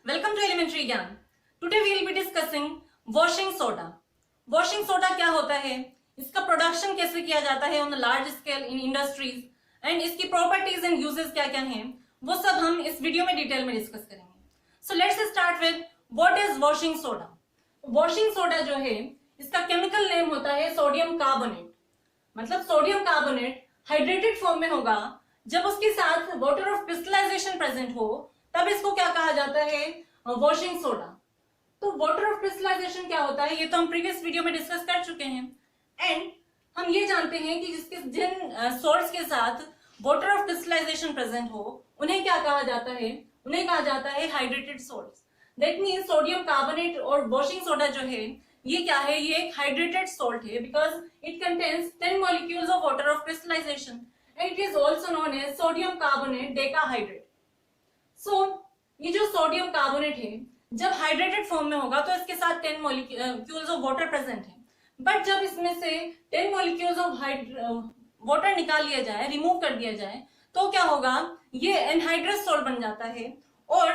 Welcome to Elementary ज्ञान। Today we will be discussing washing soda। Washing soda क्या होता है, इसका प्रोडक्शन कैसे किया जाता है on the large scale in industries and इसकी प्रॉपर्टीज एंड यूजेस क्या क्या हैं, वो सब हम इस वीडियो में डिटेल में डिस्कस करेंगे। So let's start with what is washing soda. Washing soda जो है इसका केमिकल नेम होता है सोडियम कार्बोनेट। मतलब सोडियम कार्बोनेट हाइड्रेटेड फॉर्म में होगा, जब उसके साथ वाटर ऑफ क्रिस्टलाइजेशन प्रेजेंट हो तब इसको क्या कहा जाता है, वॉशिंग सोडा। तो वाटर ऑफ क्रिस्टलाइजेशन क्या होता है ये तो हम प्रीवियस वीडियो में डिस्कस कर चुके हैं। एंड हम ये जानते हैं कि जिन सॉल्ट्स के साथ वाटर ऑफ क्रिस्टलाइजेशन प्रेजेंट हो उन्हें क्या कहा जाता है, उन्हें कहा जाता है hydrated salts. That means sodium carbonate और वॉशिंग सोडा जो है ये क्या है, ये एक हाइड्रेटेड सॉल्ट है because it contains 10 molecules of water of crystallisation and it is also known as sodium carbonate decahydrate. So ये जो सोडियम कार्बोनेट है जब हाइड्रेटेड फॉर्म में होगा तो इसके साथ 10 मॉलिक्यूल्स ऑफ वाटर प्रेजेंट है, बट जब इसमें से 10 मॉलिक्यूल्स ऑफ वाटर निकाल लिया जाए, रिमूव कर दिया जाए, तो क्या होगा, ये एनहाइड्रस सॉल्ट बन जाता है और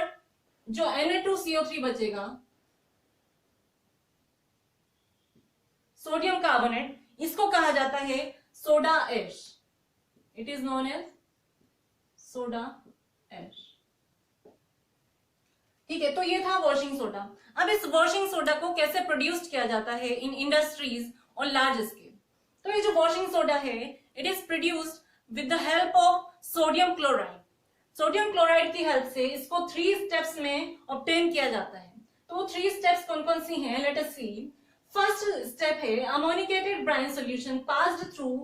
जो Na2CO3 बचेगा सोडियम कार्बोनेट, इसको कहा जाता है soda ash. It is known as soda ash. ठीक है, तो ये था वॉशिंग सोडा। अब इस वॉशिंग सोडा को कैसे प्रोड्यूस किया जाता है इन इंडस्ट्रीज और लार्ज स्केल। तो ये जो वॉशिंग सोडा है it is produced with the help of sodium chloride. Sodium chloride की हेल्प से इसको 3 स्टेप्स में ऑब्टेन किया जाता है। तो 3 स्टेप्स कौन कौन सी हैं, let us see. First step है ammoniated brine solution passed through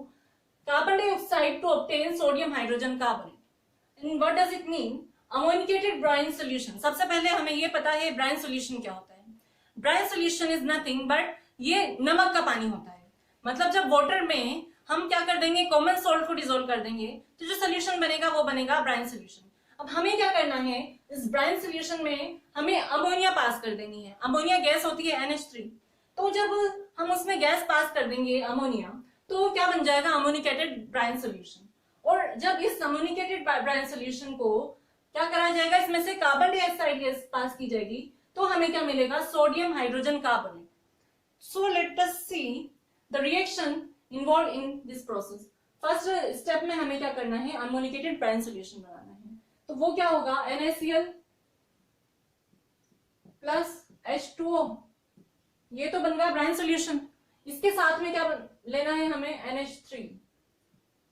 carbon dioxide to obtain sodium hydrogen carbonate. And what does it mean, ammoniated brine solution. सबसे पहले हमें ये पता है ब्राइन सॉल्यूशन क्या होता है। Brine solution is nothing but ये नमक का पानी होता है। मतलब जब वाटर में हम क्या कर देंगे, कॉमन सॉल्ट को डिसोल्व कर देंगे तो जो सोल्यूशन बनेगा वो बनेगा ब्राइन सॉल्यूशन। अब हमें क्या करना है, इस ब्राइन सॉल्यूशन में हमें अमोनिया पास कर देनी है। अमोनिया गैस होती है NH3। तो जब हम उसमें गैस पास कर देंगे अमोनिया, तो क्या बन जाएगा, अमोनिकेटेड ब्राइन सॉल्यूशन। और जब इस अमोनिकेटेड ब्राइन सॉल्यूशन को क्या करा जाएगा, इसमें से कार्बन डाइऑक्साइड गैस पास की जाएगी, तो हमें क्या मिलेगा, sodium hydrogen carbonate. So let us see the reaction involve in this process. First step में हमें क्या करना है, अमोनिकेटेड ब्राइन सॉल्यूशन बनाना है। तो वो क्या होगा, NaCl प्लस H2O, ये तो बन गया ब्राइन सॉल्यूशन। इसके साथ में क्या लेना है हमें, NH3,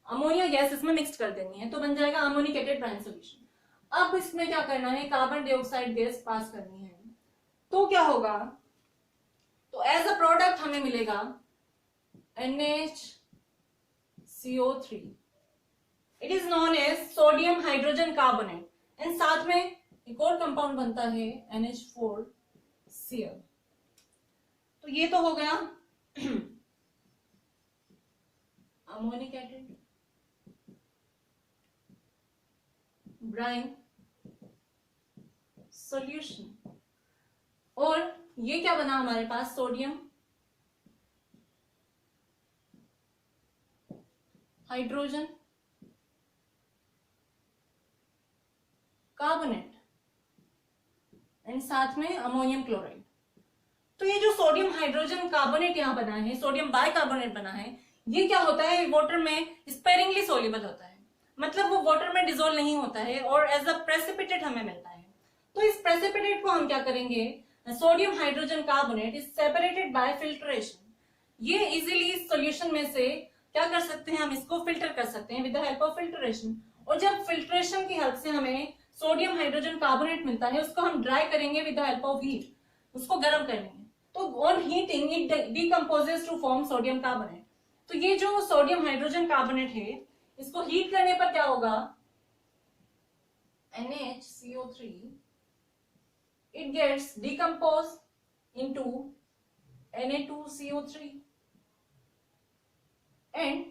अमोनिया गैस इसमें मिक्स कर देनी है, तो बन जाएगा अमोनिकेटेड ब्राइन सॉल्यूशन। अब इसमें क्या करना है, कार्बन डाइऑक्साइड गैस पास करनी है, तो क्या होगा, तो एज अ प्रोडक्ट हमें मिलेगा NHCO3। It is known as sodium hydrogen carbonate and साथ में एक और कंपाउंड बनता है NH4Cl। तो ये तो हो गया अमोनिकेटेड ब्राइन सॉल्यूशन। और ये क्या बना हमारे पास, सोडियम हाइड्रोजन कार्बोनेट एंड साथ में अमोनियम क्लोराइड। तो ये जो सोडियम हाइड्रोजन कार्बोनेट यहां बना है, सोडियम बाइकार्बोनेट बना है, ये क्या होता है, वाटर में स्पेरिंगली सोल्यूबल होता है। मतलब वो वाटर में डिसॉल्व नहीं होता है और एज अ प्रेसिपिटेट हमें मिलता है। तो इस प्रेसिपिटेट को हम क्या करेंगे, sodium hydrogen carbonate is separated by filtration. ये इजीली इस सॉल्यूशन में से क्या कर सकते हैं, हम इसको फिल्टर कर सकते हैं with the help of filtration. और जब फिल्ट्रेशन की हेल्प से हमें सोडियम हाइड्रोजन कार्बोनेट मिलता है, उसको हम ड्राई करेंगे with the help of heat, उसको गर्म करेंगे, तो on heating it decomposes to form sodium carbonate. तो ये जो सोडियम हाइड्रोजन कार्बोनेट है इसको हीट करने पर क्या होगा, NHCO3 it gets decomposed into Na2CO3 and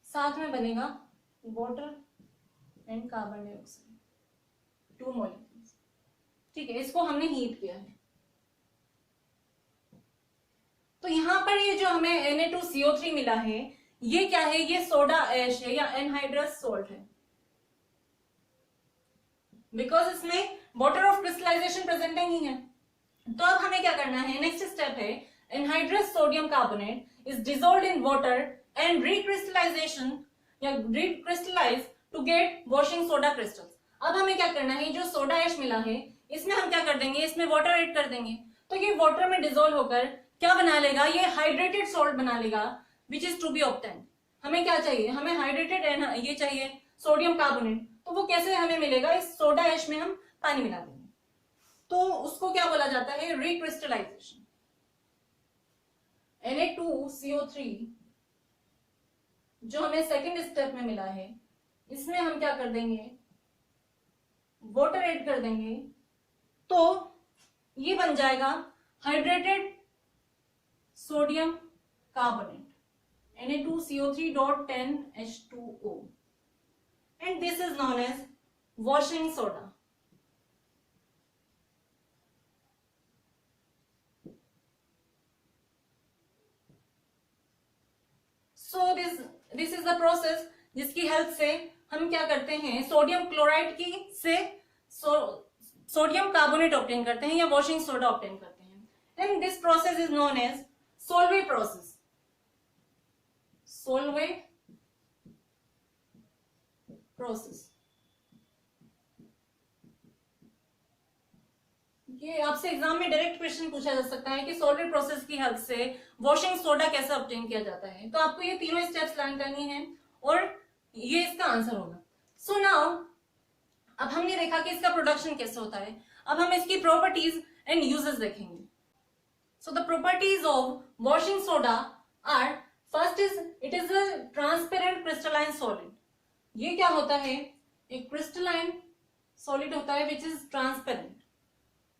साथ में बनेगा water and carbon dioxide, 2 molecules. ठीक है, इसको हमने हीट किया है। तो यहां पर ये जो हमें Na2CO3 मिला है ये क्या है, ये सोडा ऐश है या एनहाइड्रस सॉल्ट है। बिकॉज इसमें वाटर ऑफ क्रिस्टलाइजेशन प्रेजेंट है नहीं है। तो अब हमें क्या करना है, नेक्स्ट स्टेप है anhydrous sodium carbonate is dissolved in water and recrystallization या recrystallize to get washing soda crystals. अब हमें क्या करना है, जो सोडा ऐश मिला है इसमें हम क्या कर देंगे, इसमें वाटर ऐड कर देंगे, तो ये वाटर में डिसॉल्व होकर क्या बना लेगा, ये हाइड्रेटेड सॉल्ट बना लेगा which is to be obtained. हमें क्या चाहिए, हमें हाइड्रेटेड ये चाहिए सोडियम कार्बोनेट, तो वो कैसे हमें मिलेगा, इस सोडा ऐश में हम पानी मिला देंगे, तो उसको क्या बोला जाता है, रिक्रिस्टलाइजेशन। Na2CO3 जो हमें सेकेंड स्टेप में मिला है, इसमें हम क्या कर देंगे, वाटर ऐड कर देंगे, तो ये बन जाएगा hydrated sodium carbonate Na2CO3.10H2O and this is known as washing soda. So this is the process जिसकी हेल्प से हम क्या करते हैं, सोडियम क्लोराइड की से सोडियम कार्बोनेट ऑब्टेन करते हैं या वॉशिंग सोडा ऑब्टेन करते हैं। And this process is known as Solvay process. Solvay process, ये आपसे एग्जाम में डायरेक्ट क्वेश्चन पूछा जा सकता है कि सोलवे प्रोसेस की हेल्प से वॉशिंग सोडा कैसे ऑब्टेन किया जाता है। तो आपको ये तीनों स्टेप्स लर्न करनी है और ये इसका आंसर होगा। सो नाउ अब हमने देखा कि इसका प्रोडक्शन कैसे होता है, अब हम इसकी प्रॉपर्टीज एंड यूजेस देखेंगे। So the properties of washing soda are, first is it is a transparent crystalline solid. ये क्या होता है, एक क्रिस्टलाइन सॉलिड होता है which is transparent.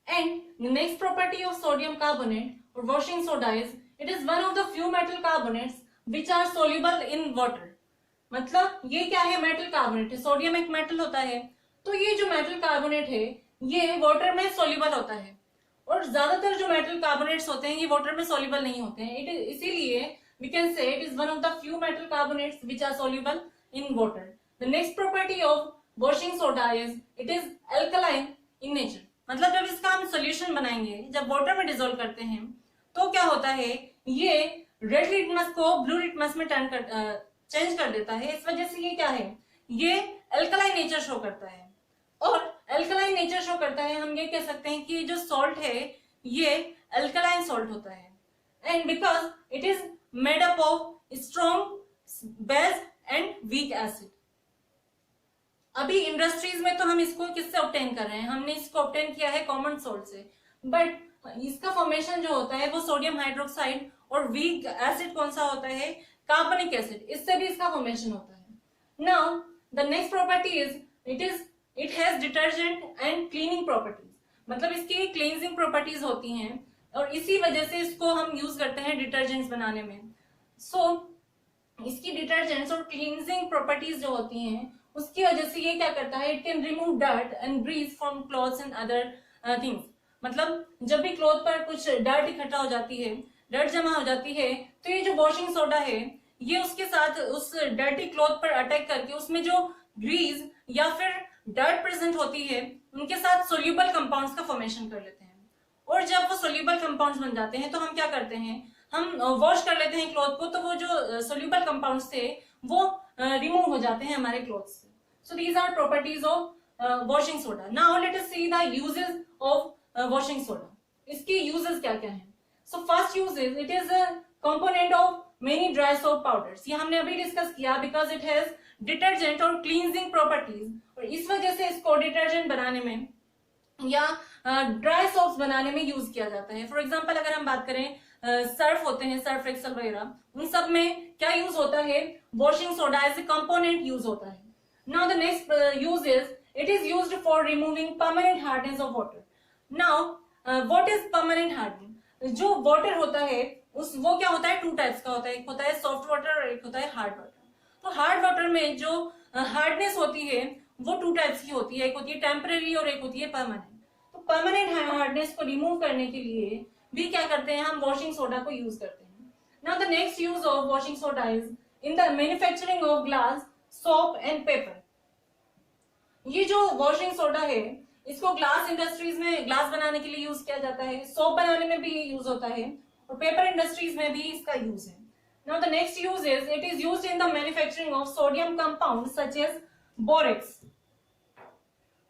And the next property of sodium carbonate और washing soda is it is one of the few metal carbonates which are soluble in water. मतलब ये क्या है, मेटल कार्बोनेट है, सोडियम एक metal होता है, तो ये जो मेटल कार्बोनेट है ये वाटर में सोल्यूबल होता है, और ज्यादातर जो मेटल कार्बोनेट्स होते हैं ये वाटर में सोल्यूबल नहीं होते हैं। इसीलिए we can say it is one of the few metal carbonates which are soluble in water. The next property of washing soda is it is alkaline in nature. मतलब जब इसका हम सोल्यूशन बनाएंगे, जब वाटर में डिसॉल्व करते हैं, तो क्या होता है, ये रेड लिटमस को ब्लू लिटमस में चेंज कर देता है। इस वजह से ये क्या है, ये अल्कलाइन नेचर शो करता है, और अल्कलाइन नेचर शो करता है, हम ये कह सकते हैं कि जो सॉल्ट है ये अल्कलाइन सॉल्ट होता है। And because it is made up of strong base and weak acid. अभी इंडस्ट्रीज में तो हम इसको किससे ऑब्टेन कर रहे हैं, हमने इसको ऑब्टेन किया है कॉमन सॉल्ट से, बट इसका फॉर्मेशन जो होता है वो सोडियम हाइड्रोक्साइड और वीक एसिड कौन सा होता है, कार्बनिक एसिड, इससे भी इसका फॉर्मेशन होता है। Now the next property is it has detergent and cleaning properties. मतलब इसकी क्लींजिंग प्रॉपर्टीज होती हैं, और इसी वजह से इसको हम यूज करते हैं डिटर्जेंट्स बनाने में। इसकी डिटर्जेंट्स और क्लींजिंग प्रॉपर्टीज जो होती हैं उसकी वजह से ये क्या करता है, it can remove dirt and grease from clothes and other things. मतलब जब भी क्लॉथ पर कुछ डर्ट इकट्ठा हो जाती है, डर्ट जमा हो जाती है, तो ये जो वॉशिंग सोडा है ये उसके साथ उस डर्टी क्लॉथ पर अटैक करके उसमें जो ग्रीस या फिर डर्ट प्रेजेंट होती है उनके साथ सोल्यूबल कंपाउंड्स का फॉर्मेशन कर लेते हैं। और जब वो सोल्यूबल कंपाउंड्स बन जाते हैं तो हम क्या करते हैं, हम वॉश कर लेते हैं क्लॉथ को, तो वो जो सोल्यूबल कंपाउंड्स थे वो रिमूव हो जाते हैं हमारे क्लॉथ से। So these are properties of washing soda. Now let us see the uses of washing soda. इसके यूजेस क्या क्या हैं। So first use is it is a component of many dry soap powders. ये हमने अभी discuss किया, because it has detergent और cleansing properties, और इस वजह से इसको डिटर्जेंट बनाने में या ड्राई सोप्स बनाने में यूज किया जाता है। फॉर एग्जाम्पल अगर हम बात करें सर्फ होते हैं, सर्फ एक्सल वगैरह, उन सब में क्या यूज होता है, washing soda as a component use होता है। Now the next use is it is used for removing permanent hardness of water. Now what is permanent hardness. जो वाटर होता है वो क्या होता है, टू टाइप्स का होता है, एक होता है सॉफ्ट वाटर और एक होता है हार्ड वाटर। तो हार्ड वाटर में जो हार्डनेस होती है वो टू टाइप्स की होती है, एक होती है टेम्परेरी और एक होती है परमानेंट। तो परमानेंट हार्डनेस को रिमूव करने के लिए भी क्या करते हैं, हम वॉशिंग सोडा को यूज करते हैं। Now the next use of washing soda is in the manufacturing of glass, soap and paper. ये जो वॉशिंग सोडा है इसको ग्लास इंडस्ट्रीज में ग्लास बनाने के लिए यूज किया जाता है, सोप बनाने में भी यूज होता है, और पेपर इंडस्ट्रीज में भी इसका यूज है। Now the next use is it is used in the manufacturing of sodium compound such as borax.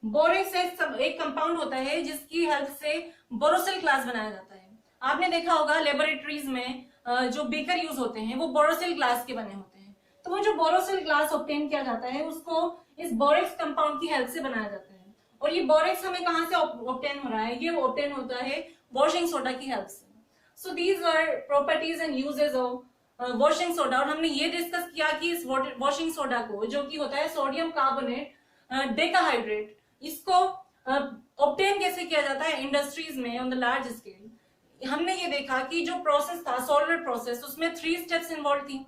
Borax एक कंपाउंड होता है जिसकी हेल्प से बोरोसिल ग्लास बनाया जाता है। आपने देखा होगा लेबोरेटरीज में जो बेकर यूज होते हैं वो बोरोसिल ग्लास के बने होते हैं। तो वो जो बोरोसिल ग्लास ऑब्टेन किया जाता है उसको इस बोरेक्स कंपाउंड की हेल्प से बनाया जाता है। और ये बोरेक्स हमें कहां से ऑब्टेन हो रहा है? ये ऑब्टेन होता है वॉशिंग सोडा की हेल्प से। So these are properties and uses of washing soda. और हमने ये डिस्कस किया कि इस वॉशिंग सोडा को, जो कि होता है सोडियम कार्बोनेट डेकाहाइड्रेट, इसको ऑब्टेन कैसे किया जाता है इंडस्ट्रीज में ऑन द लार्ज स्केल। हमने ये देखा कि जो प्रोसेस था सोलवेंट प्रोसेस, उसमें 3 स्टेप्स इन्वॉल्व थी।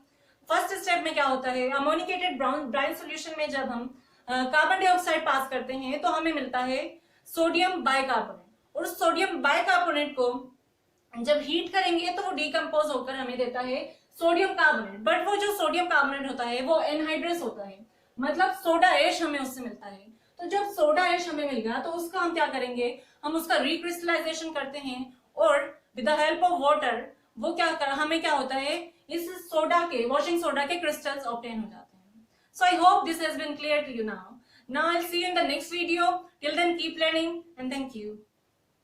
फर्स्ट स्टेप में क्या होता है, अमोनिकेटेड ब्राउन सोल्यूशन में जब हम कार्बन डाइऑक्साइड पास करते हैं तो हमें मिलता है सोडियम बाइकार्बोनेट। और उस सोडियम बाइकार्बोनेट को जब हीट करेंगे तो वो डिकम्पोज होकर हमें देता है सोडियम कार्बोनेट। बट वो जो सोडियम कार्बोनेट होता है वो एनहाइड्रस होता है, मतलब सोडा ऐश हमें उससे मिलता है। तो जब सोडा ऐश हमें मिल गया तो उसका हम क्या करेंगे, हम उसका रिक्रिस्टलाइजेशन करते हैं और with the help of water वो हमें क्या होता है, इस सोडा के वॉशिंग सोडा के क्रिस्टल्स ऑब्टेन हो जाते हैं। So I hope this has been clear to you now. Now I'll see you in the next video. Till then keep learning and thank you.